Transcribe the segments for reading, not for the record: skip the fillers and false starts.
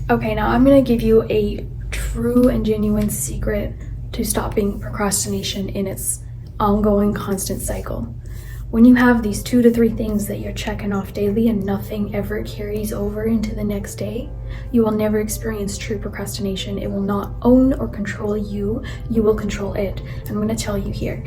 Okay, now I'm going to give you a true and genuine secret to stopping procrastination in its ongoing constant cycle. When you have these 2 to 3 things that you're checking off daily and nothing ever carries over into the next day, you will never experience true procrastination. It will not own or control you. You will control it. I'm going to tell you here.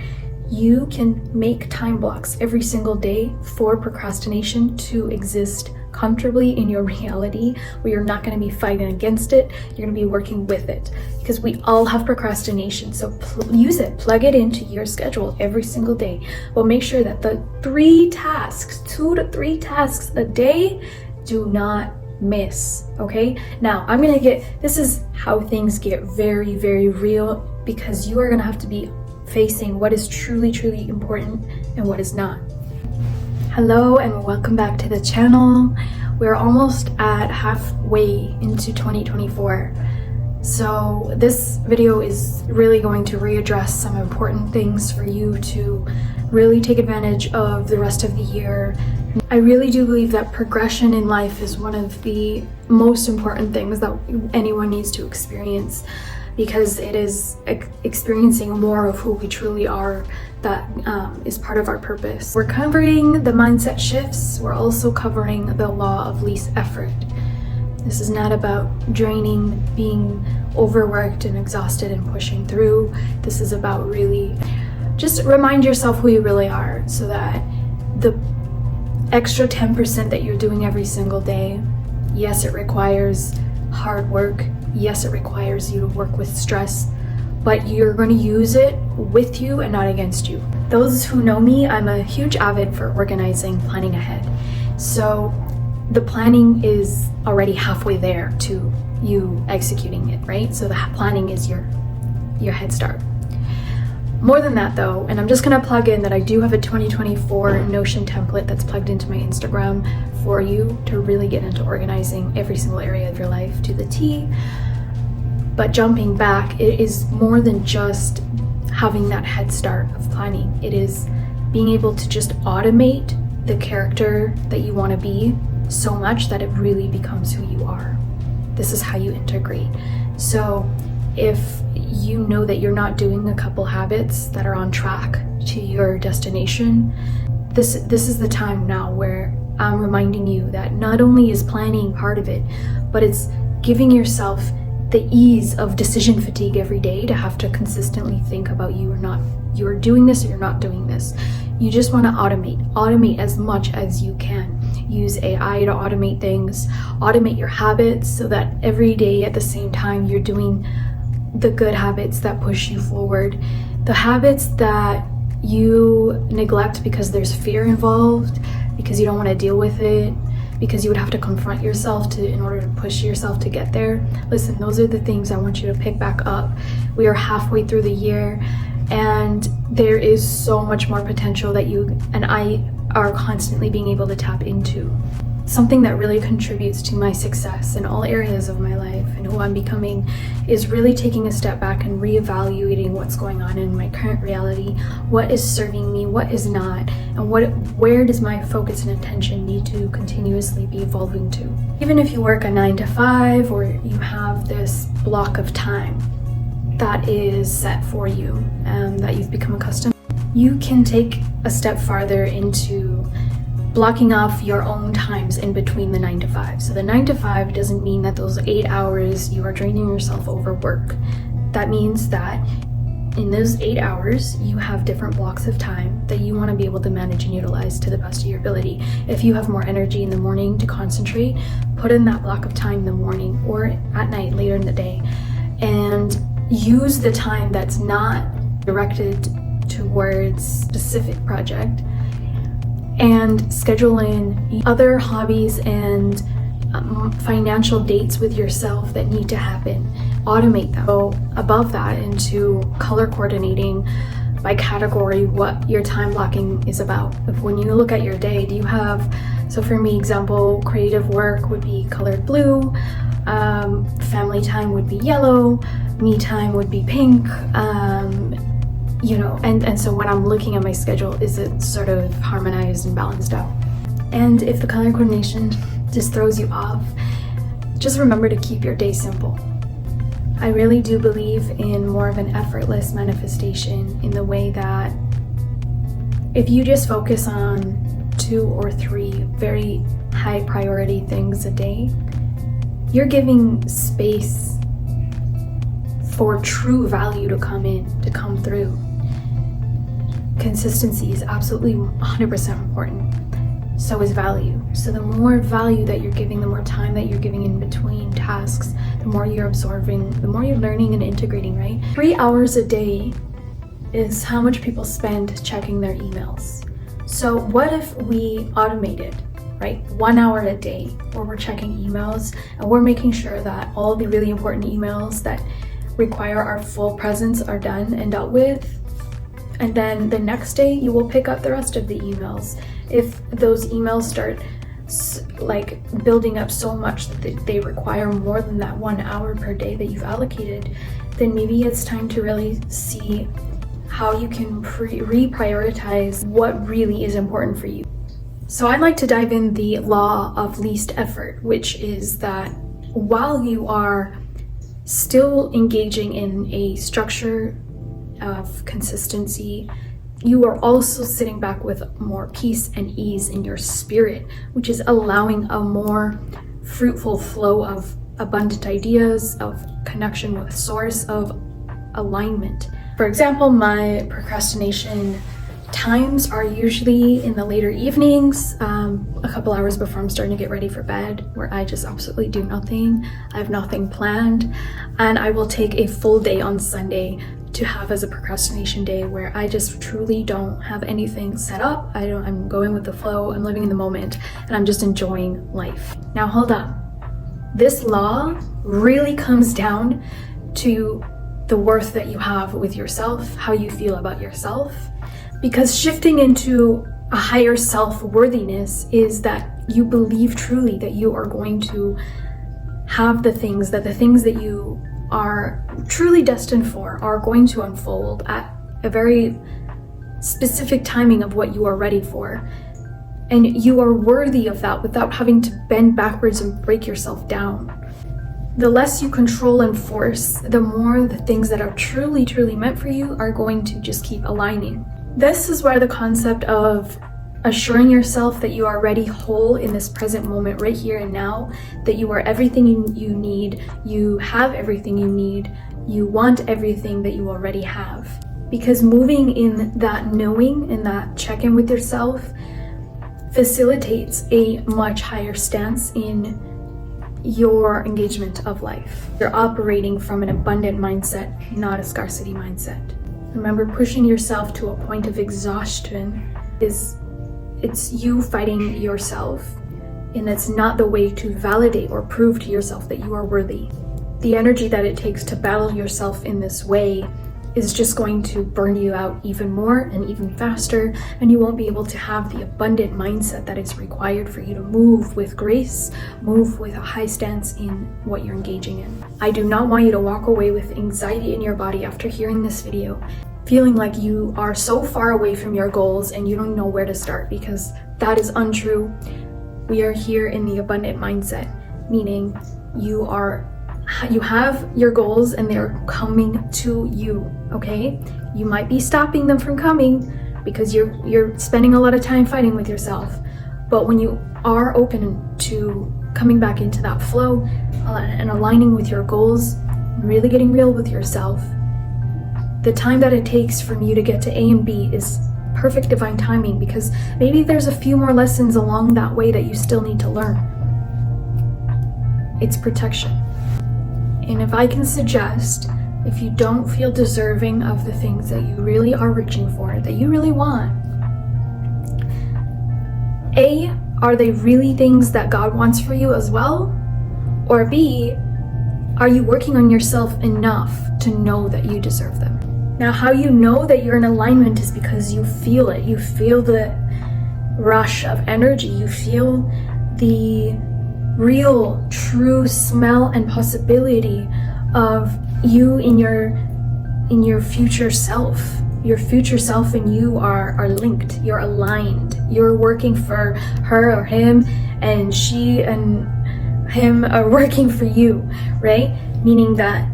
You can make time blocks every single day for procrastination to exist comfortably in your reality, where you're not going to be fighting against it. You're going to be working with it, because we all have procrastination. So use it, plug it into your schedule every single day. But make sure that the 2 to 3 tasks a day do not miss. Okay, now this is how things get very, very real, because you are going to have to be facing what is truly, truly important and what is not. Hello and welcome back to the channel. We're almost at halfway into 2024. So this video is really going to readdress some important things for you to really take advantage of the rest of the year. I really do believe that progression in life is one of the most important things that anyone needs to experience, because it is experiencing more of who we truly are that is part of our purpose. We're covering the mindset shifts. We're also covering the law of least effort. This is not about draining, being overworked and exhausted and pushing through. This is about really just remind yourself who you really are, so that the extra 10% that you're doing every single day, yes, it requires hard work. Yes, it requires you to work with stress, but you're going to use it with you and not against you. Those who know me, I'm a huge avid for organizing, planning ahead. So the planning is already halfway there to you executing it, right? So the planning is your head start. More than that though, and I'm just going to plug in that I do have a 2024 Notion template that's plugged into my Instagram for you to really get into organizing every single area of your life to the T. But jumping back, it is more than just having that head start of planning. It is being able to just automate the character that you want to be so much that it really becomes who you are. This is how you integrate. So if you know that you're not doing a couple habits that are on track to your destination, this is the time now where I'm reminding you that not only is planning part of it, but it's giving yourself the ease of decision fatigue every day to have to consistently think about you're doing this or you're not doing this. You just want to automate as much as you can. Use AI to automate things, automate your habits, so that every day at the same time you're doing the good habits that push you forward. The habits that you neglect because there's fear involved, because you don't want to deal with it, because you would have to confront yourself in order to push yourself to get there. Listen, those are the things I want you to pick back up. We are halfway through the year, and there is so much more potential that you and I are constantly being able to tap into. Something that really contributes to my success in all areas of my life and who I'm becoming is really taking a step back and reevaluating what's going on in my current reality, what is serving me, what is not, and where does my focus and attention need to continuously be evolving to. Even if you work a 9 to 5 or you have this block of time that is set for you and that you've become accustomed, you can take a step farther into blocking off your own times in between the 9 to 5. So the 9 to 5 doesn't mean that those 8 hours you are draining yourself over work. That means that in those 8 hours, you have different blocks of time that you want to be able to manage and utilize to the best of your ability. If you have more energy in the morning to concentrate, put in that block of time in the morning or at night, later in the day, and use the time that's not directed towards specific project, and schedule in other hobbies and financial dates with yourself that need to happen. Automate them. Go above that into color coordinating by category what your time blocking is about. If when you look at your day, do you have, so for me, example, creative work would be colored blue, family time would be yellow, me time would be pink, and so when I'm looking at my schedule, is it sort of harmonized and balanced out? And if the color coordination just throws you off, just remember to keep your day simple. I really do believe in more of an effortless manifestation, in the way that if you just focus on 2 or 3 very high priority things a day, you're giving space for true value to come through. Consistency is absolutely 100% important. So is value. So the more value that you're giving, the more time that you're giving in between tasks, the more you're absorbing, the more you're learning and integrating, right? 3 hours a day is how much people spend checking their emails. So what if we automated, right? 1 hour a day where we're checking emails and we're making sure that all the really important emails that require our full presence are done and dealt with. And then the next day you will pick up the rest of the emails. If those emails start like building up so much that they require more than that 1 hour per day that you've allocated, then maybe it's time to really see how you can reprioritize what really is important for you. So I'd like to dive in the law of least effort, which is that while you are still engaging in a structure of consistency, you are also sitting back with more peace and ease in your spirit, which is allowing a more fruitful flow of abundant ideas, of connection with source, of alignment. For example, my procrastination times are usually in the later evenings, a couple hours before I'm starting to get ready for bed, where I just absolutely do nothing. I have nothing planned, and I will take a full day on Sunday to have as a procrastination day, where I just truly don't have anything set up. I'm going with the flow, I'm living in the moment, and I'm just enjoying life. Now hold on. This law really comes down to the worth that you have with yourself, how you feel about yourself. Because shifting into a higher self-worthiness is that you believe truly that you are going to have the things that you are truly destined for are going to unfold at a very specific timing of what you are ready for. And you are worthy of that without having to bend backwards and break yourself down. The less you control and force, the more the things that are truly, truly meant for you are going to just keep aligning. This is where the concept of assuring yourself that you are already whole in this present moment right here and now, that you are everything you need, you have everything you need, you want everything that you already have. Because moving in that knowing and that check-in with yourself facilitates a much higher stance in your engagement of life. You're operating from an abundant mindset, not a scarcity mindset. Remember, pushing yourself to a point of exhaustion it's you fighting yourself, and it's not the way to validate or prove to yourself that you are worthy. The energy that it takes to battle yourself in this way is just going to burn you out even more and even faster, and you won't be able to have the abundant mindset that is required for you to move with grace, move with a high stance in what you're engaging in. I do not want you to walk away with anxiety in your body after hearing this video, feeling like you are so far away from your goals and you don't know where to start, because that is untrue. We are here in the abundant mindset, meaning you have your goals and they're coming to you, okay? You might be stopping them from coming because you're spending a lot of time fighting with yourself. But when you are open to coming back into that flow and aligning with your goals, really getting real with yourself, the time that it takes from you to get to A and B is perfect divine timing, because maybe there's a few more lessons along that way that you still need to learn. It's protection. And if I can suggest, if you don't feel deserving of the things that you really are reaching for, that you really want, A, are they really things that God wants for you as well? Or B, are you working on yourself enough to know that you deserve them? Now, how you know that you're in alignment is because you feel it. You feel the rush of energy. You feel the real, true smell and possibility of you in your future self. Your future self and you are linked. You're aligned. You're working for her or him, and she and him working for you, right? Meaning that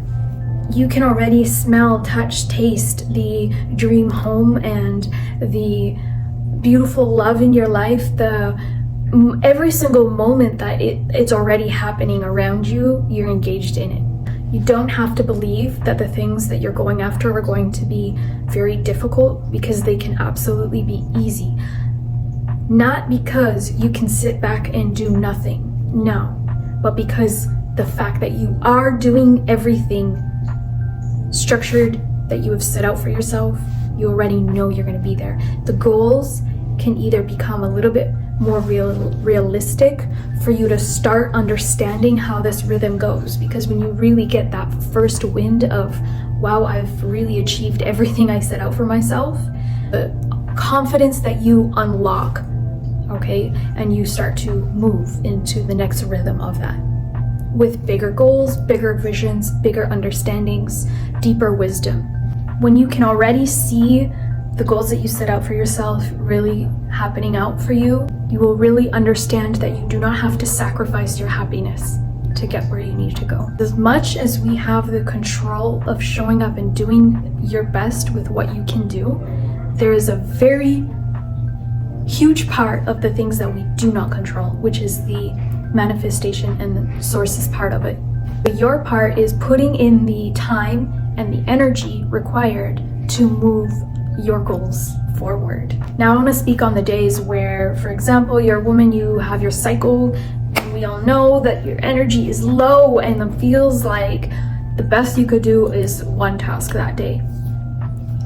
you can already smell, touch, taste the dream home and the beautiful love in your life, every single moment that it's already happening around you, you're engaged in it. You don't have to believe that the things that you're going after are going to be very difficult, because they can absolutely be easy. Not because you can sit back and do nothing, no, but because the fact that you are doing everything structured that you have set out for yourself, you already know you're going to be there. The goals can either become a little bit more realistic for you to start understanding how this rhythm goes, because when you really get that first wind of, wow, I've really achieved everything I set out for myself, the confidence that you unlock, okay, and you start to move into the next rhythm of that with bigger goals, bigger visions, bigger understandings, deeper wisdom. When you can already see the goals that you set out for yourself really happening out for you, you will really understand that you do not have to sacrifice your happiness to get where you need to go. As much as we have the control of showing up and doing your best with what you can do, there is a very huge part of the things that we do not control, which is the manifestation and the sources part of it. But your part is putting in the time and the energy required to move your goals forward. Now I want to speak on the days where, for example, you're a woman, you have your cycle, and we all know that your energy is low and it feels like the best you could do is one task that day.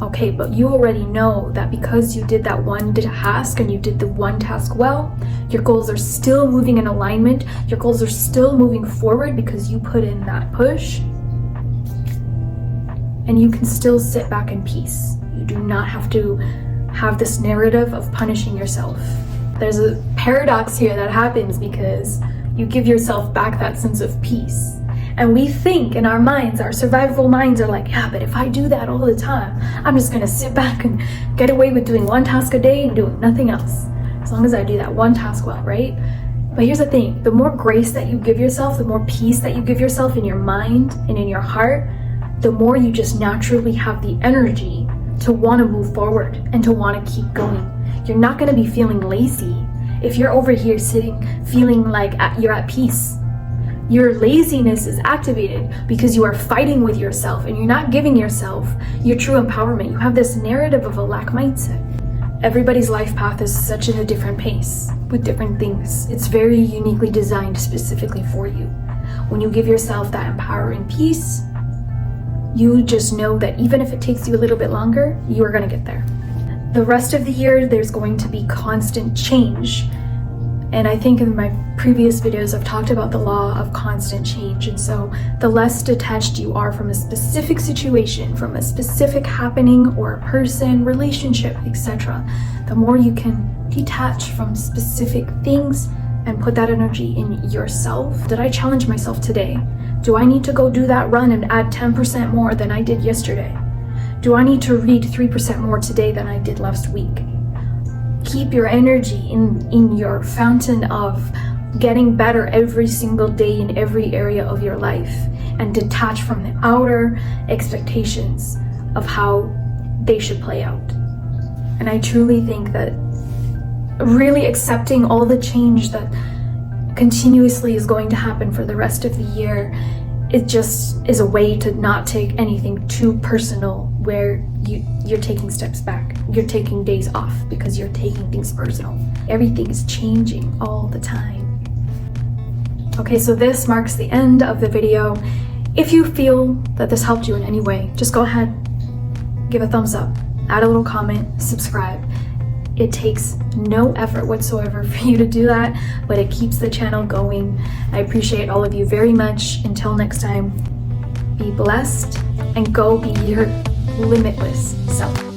Okay, but you already know that because you did that one task and you did the one task well, your goals are still moving in alignment, your goals are still moving forward because you put in that push, and you can still sit back in peace. You do not have to have this narrative of punishing yourself. There's a paradox here that happens because you give yourself back that sense of peace. And we think in our minds, our survival minds are like, yeah, but if I do that all the time, I'm just gonna sit back and get away with doing one task a day and doing nothing else. As long as I do that one task well, right? But here's the thing, the more grace that you give yourself, the more peace that you give yourself in your mind and in your heart, the more you just naturally have the energy to want to move forward and to want to keep going. You're not going to be feeling lazy if you're over here sitting feeling like you're at peace. Your laziness is activated because you are fighting with yourself and you're not giving yourself your true empowerment. You have this narrative of a lack mindset. Everybody's life path is such at a different pace with different things. It's very uniquely designed specifically for you. When you give yourself that empowering peace, you just know that even if it takes you a little bit longer, you are going to get there. The rest of the year, there's going to be constant change. And I think in my previous videos, I've talked about the law of constant change. And so the less detached you are from a specific situation, from a specific happening or a person, relationship, etc., the more you can detach from specific things and put that energy in yourself. Did I challenge myself today? Do I need to go do that run and add 10% more than I did yesterday? Do I need to read 3% more today than I did last week? Keep your energy in your fountain of getting better every single day in every area of your life, and detach from the outer expectations of how they should play out. And I truly think that really accepting all the change that continuously is going to happen for the rest of the year, it just is a way to not take anything too personal, where you're taking steps back, you're taking days off because you're taking things personal. Everything is changing all the time. Okay, so this marks the end of the video. If you feel that this helped you in any way, just go ahead, give a thumbs up, add a little comment, subscribe. It takes no effort whatsoever for you to do that, but it keeps the channel going. I appreciate all of you very much. Until next time, be blessed and go be your limitless self.